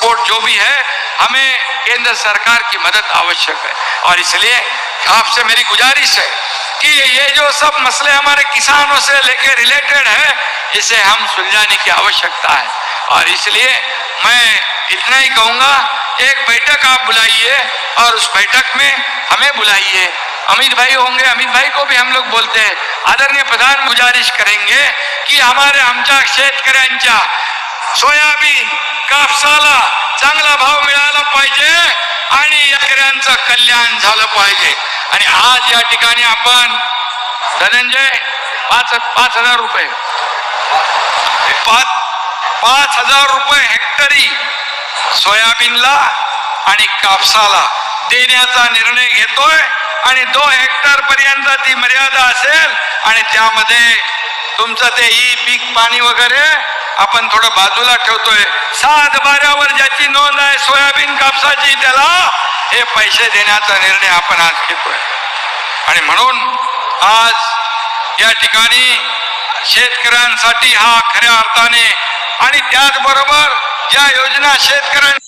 Support जो भी है, हमें केंद्र सरकार की मदद आवश्यक है। और इसलिए आपसे मेरी गुजारिश है कि ये जो सब मसले हमारे किसानों से लेकर रिलेटेड है, इसे हम सुलझाने की आवश्यकता है। और इसलिए मैं इतना ही कहूँगा, एक बैठक आप बुलाइए और उस बैठक में हमें बुलाइए। अमित भाई होंगे, अमित भाई को भी हम लोग बोलते हैं, आदरणीय प्रधान गुजारिश करेंगे की आमच्या शेतकऱ्यांच्या सोयाबीन कापसाला चांगला भाव मिळाला पाहिजे आणि शेतकऱ्यांचं कल्याण झालं पाहिजे। आणि आज या ठिकाणी आपण धनंजय 5,000 रुपये 5,000 रुपये हेक्टरी सोयाबीनला आणि कापसाला देण्याचा निर्णय घेतोय आणि 2 हेक्टर पर्यंत ती मर्यादा असेल आणि त्यामध्ये तुमचं ते पीक पाणी वगैरे आपण थोडं बाजूला ठेवतोय। 7/12 ज्याची नोंद आहे सोयाबीन कापसाची, त्याला हे पैसे देण्याचा निर्णय आपण आज घेतोय। आणि म्हणून आज या ठिकाणी शेतकऱ्यांसाठी हा खऱ्या अर्थाने आणि त्याचबरोबर ज्या योजना शेतकऱ्यांना